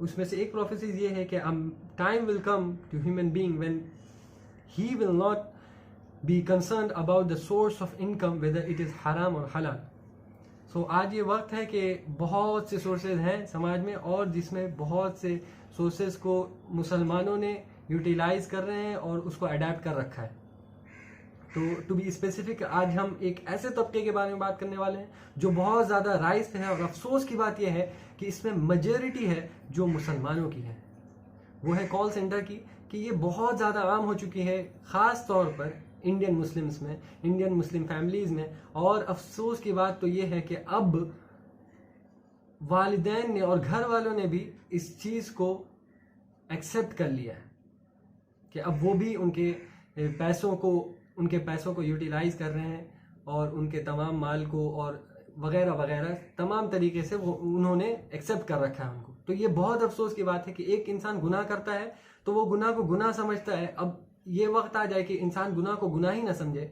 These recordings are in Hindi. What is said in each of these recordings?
उसमें से एक प्रोफेसीज ये है कि time will come to human being when he will not be concerned about the source of income whether it is हराम और हलाल। सो आज ये वक्त है कि बहुत से सोर्सेज हैं समाज में, और जिसमें बहुत से सोर्सेज को मुसलमानों ने यूटिलाइज कर रहे हैं और उसको अडेप्ट कर रखा है। तो टू बी स्पेसिफिक, आज हम एक ऐसे तबके के बारे में बात करने वाले हैं जो बहुत ज़्यादा राइज है, और अफसोस की बात यह है कि इसमें मेजॉरिटी है जो मुसलमानों की है, वो है कॉल सेंटर की। कि ये बहुत ज़्यादा आम हो चुकी है, ख़ास तौर पर इंडियन मुस्लिम्स में, इंडियन मुस्लिम फैमिलीज़ में। और अफसोस की बात तो ये है कि अब वालिदैन ने और घर वालों ने भी इस चीज़ को एक्सेप्ट कर लिया है कि अब वो भी उनके पैसों को यूटिलाइज कर रहे हैं, और उनके तमाम माल को और वगैरह वगैरह तमाम तरीके से वो उन्होंने एक्सेप्ट कर रखा है उनको। तो ये बहुत अफसोस की बात है कि एक इंसान गुनाह करता है तो वो गुनाह को गुनाह समझता है। अब ये वक्त आ जाए कि इंसान गुनाह को गुनाह ही ना समझे,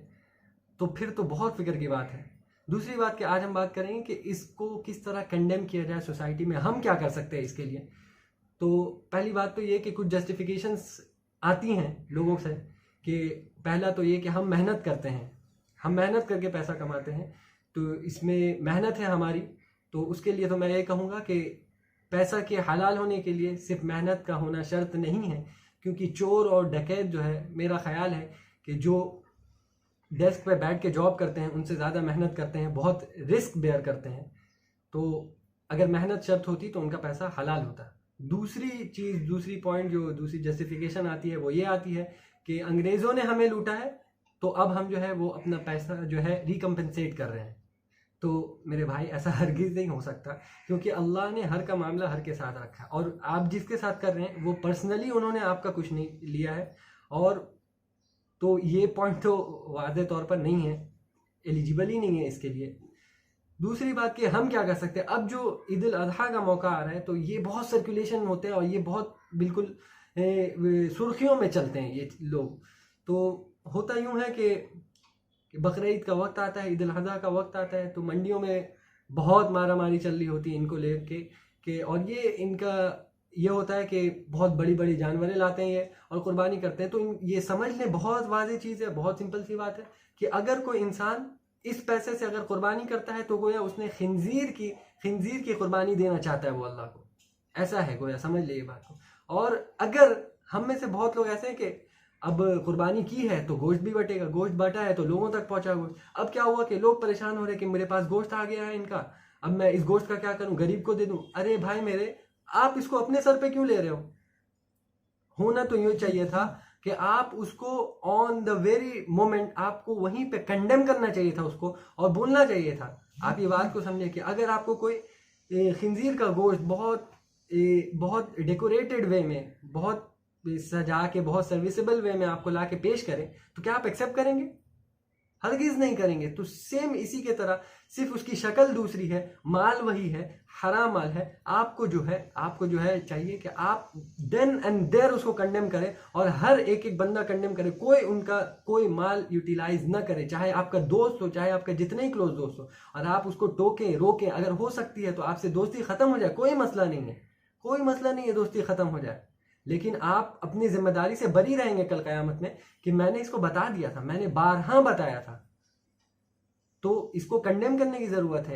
तो फिर तो बहुत फिक्र की बात है। दूसरी बात कि आज हम बात करेंगे कि इसको किस तरह कंडेम किया जाए सोसाइटी में, हम क्या कर सकते हैं इसके लिए। तो पहली बात तो ये कि कुछ जस्टिफिकेशंस आती हैं लोगों से कि पहला तो ये कि हम मेहनत करते हैं, हम मेहनत करके पैसा कमाते हैं, तो इसमें मेहनत है हमारी। तो उसके लिए तो मैं ये कहूँगा कि पैसा के हलाल होने के लिए सिर्फ मेहनत का होना शर्त नहीं है, क्योंकि चोर और डकैत जो है, मेरा ख्याल है कि जो डेस्क पे बैठ के जॉब करते हैं उनसे ज़्यादा मेहनत करते हैं, बहुत रिस्क बेयर करते हैं। तो अगर मेहनत शर्त होती तो उनका पैसा हलाल होता। दूसरी पॉइंट जो दूसरी जस्टिफिकेशन आती है वो ये आती है कि अंग्रेज़ों ने हमें लूटा है, तो अब हम जो है वो अपना पैसा जो है रिकम्पेंसेट कर रहे हैं। तो मेरे भाई ऐसा हरगिज़ नहीं हो सकता, क्योंकि अल्लाह ने हर का मामला हर के साथ रखा है, और आप जिसके साथ कर रहे हैं वो पर्सनली उन्होंने आपका कुछ नहीं लिया है। और तो ये पॉइंट तो वाज़े तौर पर नहीं है, एलिजिबल ही नहीं है इसके लिए। दूसरी बात कि हम क्या कर सकते हैं, अब जो ईद उल अजहा का मौका आ रहा है तो ये बहुत सर्कुलेशन होते हैं और ये बहुत बिल्कुल सुर्खियों में चलते हैं ये लोग। तो होता यूँ है कि बकरीद का वक्त आता है, ईद उल अजहा का वक्त आता है, तो मंडियों में बहुत मारा मारी चल रही होती है इनको लेके के, और ये इनका ये होता है कि बहुत बड़ी बड़ी जानवरें लाते हैं ये और कुर्बानी करते हैं। तो ये समझ लें, बहुत वाज़ेह चीज़ है, बहुत सिंपल सी बात है कि अगर कोई इंसान इस पैसे से अगर कुर्बानी करता है तो गोया उसने खिंजीर की कुर्बानी देना चाहता है वो अल्लाह को, ऐसा है गोया, समझ ले ये बात को। और अगर हम में से बहुत लोग ऐसे हैं कि अब कुर्बानी की है तो गोश्त भी बटेगा, गोश्त बटा है तो लोगों तक पहुंचा गोश्त। अब क्या हुआ कि लोग परेशान हो रहे कि मेरे पास गोश्त आ गया है इनका, अब मैं इस गोश्त का क्या करूं, गरीब को दे दूं। अरे भाई मेरे, आप इसको अपने सर पे क्यों ले रहे हो? होना तो यूं चाहिए था कि आप उसको ऑन द वेरी मोमेंट आपको वहीं पे कंडेम करना चाहिए था उसको, और बोलना चाहिए था। आप ये बात को समझे कि अगर आपको कोई खिंजीर का गोश्त बहुत डेकोरेटेड वे में, बहुत सजा के, बहुत सर्विसेबल वे में आपको ला के पेश करें, तो क्या आप एक्सेप्ट करेंगे? हरगिज नहीं करेंगे। तो सेम इसी के तरह, सिर्फ उसकी शक्ल दूसरी है, माल वही है, हराम माल है। आपको जो है चाहिए कि आप देन एंड देयर उसको कंडेम करें, और हर एक बंदा कंडेम करे, कोई माल यूटिलाइज ना करे, चाहे आपका दोस्त हो, चाहे आपका जितने ही क्लोज दोस्त हो, और आप उसको टोकें, रोकें। अगर हो सकती है तो आपसे दोस्ती खत्म हो जाए, कोई मसला नहीं है, दोस्ती खत्म हो जाए। लेकिन आप अपनी जिम्मेदारी से बरी रहेंगे कल कयामत में कि मैंने इसको बता दिया था, मैंने बारहा बताया था। तो इसको कंडेम करने की जरूरत है।